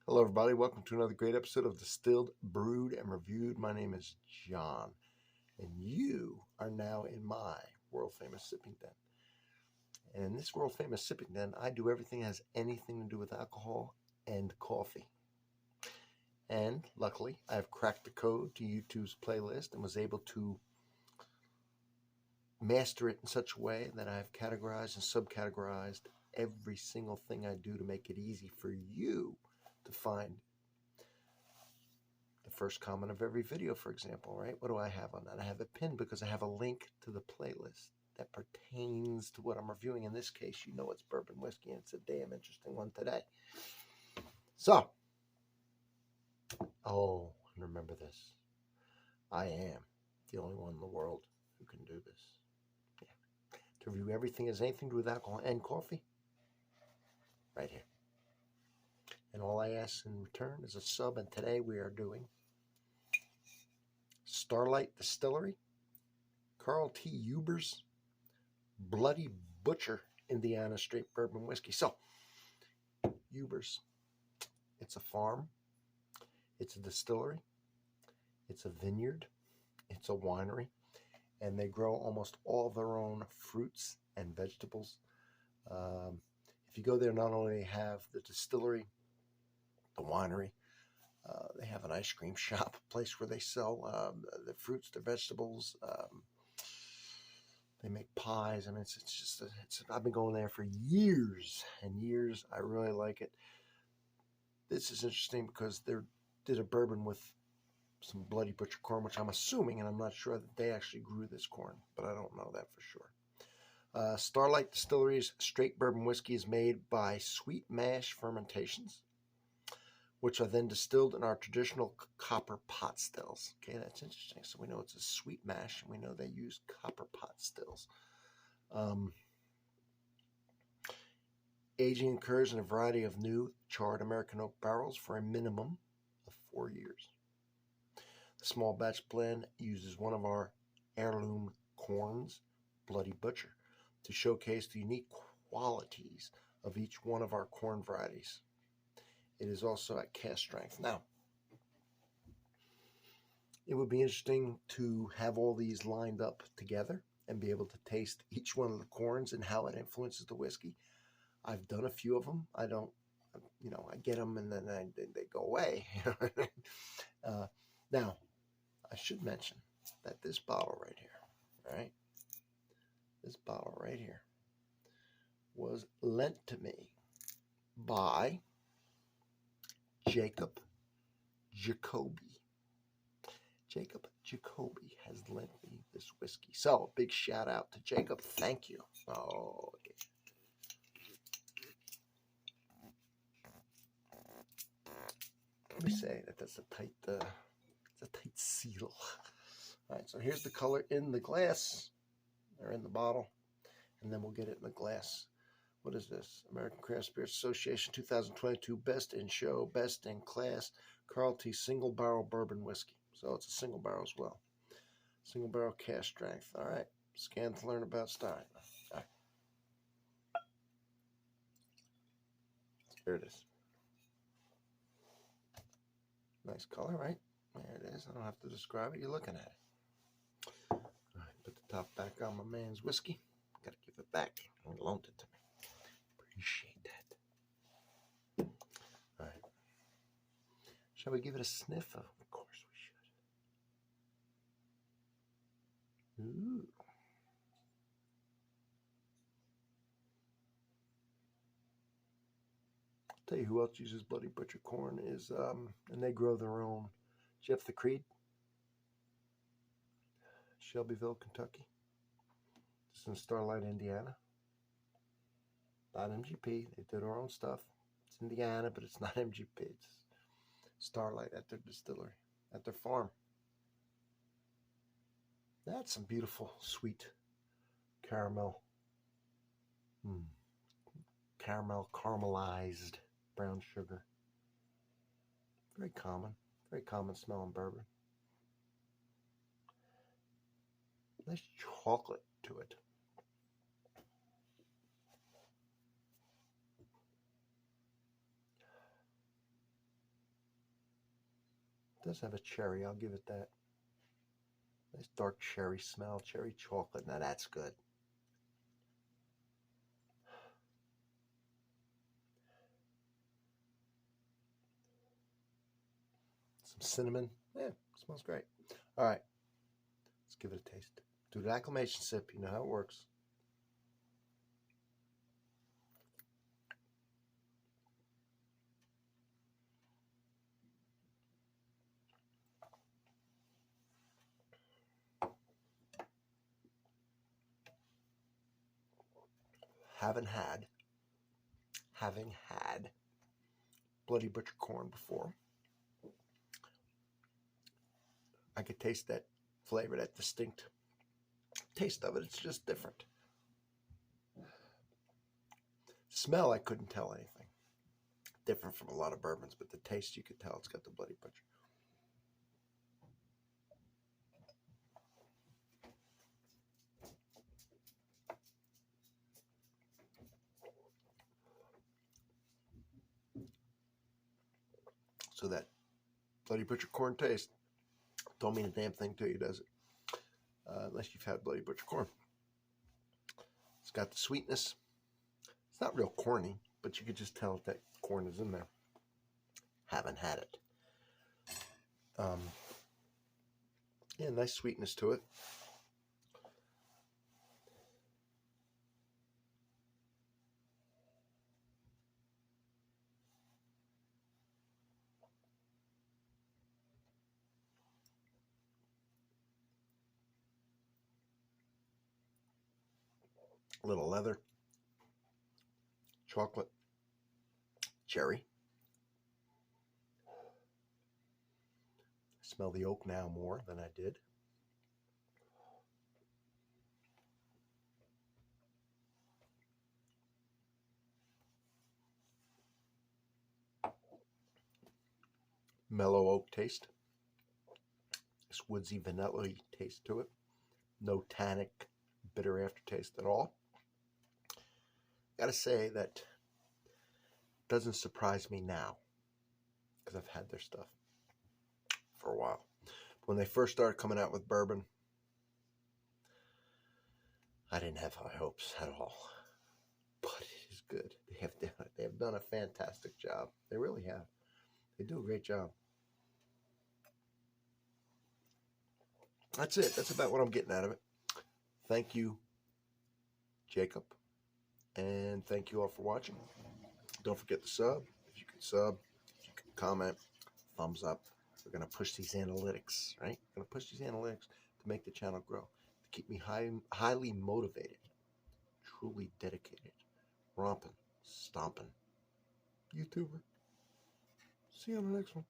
Hello, everybody. Welcome to another great episode of Distilled, Brewed, and Reviewed. My name is John, and you are now in my world-famous sipping den. And in this world-famous sipping den, I do everything that has anything to do with alcohol and coffee. And luckily, I have cracked the code to YouTube's playlist and was able to master it in such a way that I've categorized and subcategorized every single thing I do to make it easy for you to find the first comment of every video, for example, right? What do I have on that? I have a pin because I have a link to the playlist that pertains to what I'm reviewing. In this case, you know it's bourbon whiskey, and it's a damn interesting one today. So, and remember this. I am the only one in the world who can do this. Yeah. To review everything as anything to do with alcohol and coffee, right here. And all I ask in return is a sub, and today we are doing Starlight Distillery, Carl T. Huber's Bloody Butcher Indiana Straight Bourbon Whiskey. So, Huber's, it's a farm, it's a distillery, it's a vineyard, it's a winery, and they grow almost all their own fruits and vegetables. If you go there, not only have the distillery, the winery, they have an ice cream shop, a place where they sell the fruits, the vegetables. They make pies. I mean, I've been going there for years and years. I really like it. This is interesting because they did a bourbon with some Bloody Butcher corn, which I'm assuming, and I'm not sure that they actually grew this corn, but I don't know that for sure. Starlight Distillery's straight bourbon whiskey is made by sweet mash fermentations, which are then distilled in our traditional copper pot stills. Okay, that's interesting. So we know it's a sweet mash, and we know they use copper pot stills. Aging occurs in a variety of new charred American oak barrels for a minimum of 4 years. The small batch blend uses one of our heirloom corns, Bloody Butcher, to showcase the unique qualities of each one of our corn varieties. It is also at cask strength. Now, it would be interesting to have all these lined up together and be able to taste each one of the corns and how it influences the whiskey. I've done a few of them. I don't, I get them and then they go away. Now, I should mention that this bottle right here, right? This bottle right here was lent to me by Jacob Jacoby. Jacob Jacoby has lent me this whiskey. So, a big shout out to Jacob. Thank you. Oh, okay. Let me say that that's a tight seal. All right, so here's the color in the glass, or in the bottle, and then we'll get it in the glass. What is this? American Craft Spirits Association 2022 Best in Show, Best in Class, Carl T. Single Barrel Bourbon Whiskey. So it's a single barrel as well. Single barrel cask strength. All right, scan to learn about Stein. All right. There it is. Nice color, right? There it is. I don't have to describe it. You're looking at it. All right, put the top back on my man's whiskey. Got to give it back. He loaned it to me. Appreciate that. All right. Shall we give it a sniff? Of course we should. Ooh. Tell you who else uses Bloody Butcher corn is, and they grow their own. Jeff the Creed, Shelbyville, Kentucky. It's in Starlight, Indiana. Not MGP. They do their own stuff. It's Indiana, but it's not MGP. It's Starlight at their distillery, at their farm. That's some beautiful, sweet caramel. Caramel caramelized brown sugar. Very common smell in bourbon. Nice chocolate to it. It does have a cherry, I'll give it that. Nice dark cherry smell, cherry chocolate. Now that's good. Some cinnamon. Yeah, smells great. All right, let's give it a taste. Do the acclimation sip. You know how it works. Having had Bloody Butcher corn before, I could taste that flavor, that distinct taste of it. It's just different. Smell, I couldn't tell anything. Different from a lot of bourbons, but the taste, you could tell it's got the Bloody Butcher. So that Bloody Butcher corn taste don't mean a damn thing to you, does it? Unless you've had Bloody Butcher corn. It's got the sweetness. It's not real corny, but you could just tell that corn is in there. Haven't had it. Yeah, nice sweetness to it. A little leather, chocolate, cherry. I smell the oak now more than I did. Mellow oak taste. This woodsy vanilla-y taste to it. No tannic, bitter aftertaste at all. Gotta say that doesn't surprise me now because I've had their stuff for a while. When they first started coming out with bourbon, I didn't have high hopes at all. But it is good. They have done a fantastic job. They really have. They do a great job. That's it. That's about what I'm getting out of it. Thank you, Jacob. And thank you all for watching. Don't forget to sub. If you can sub, if you can comment, thumbs up. We're going to push these analytics, right? We're going to push these analytics to make the channel grow, to keep me highly motivated, truly dedicated, romping, stomping YouTuber. See you on the next one.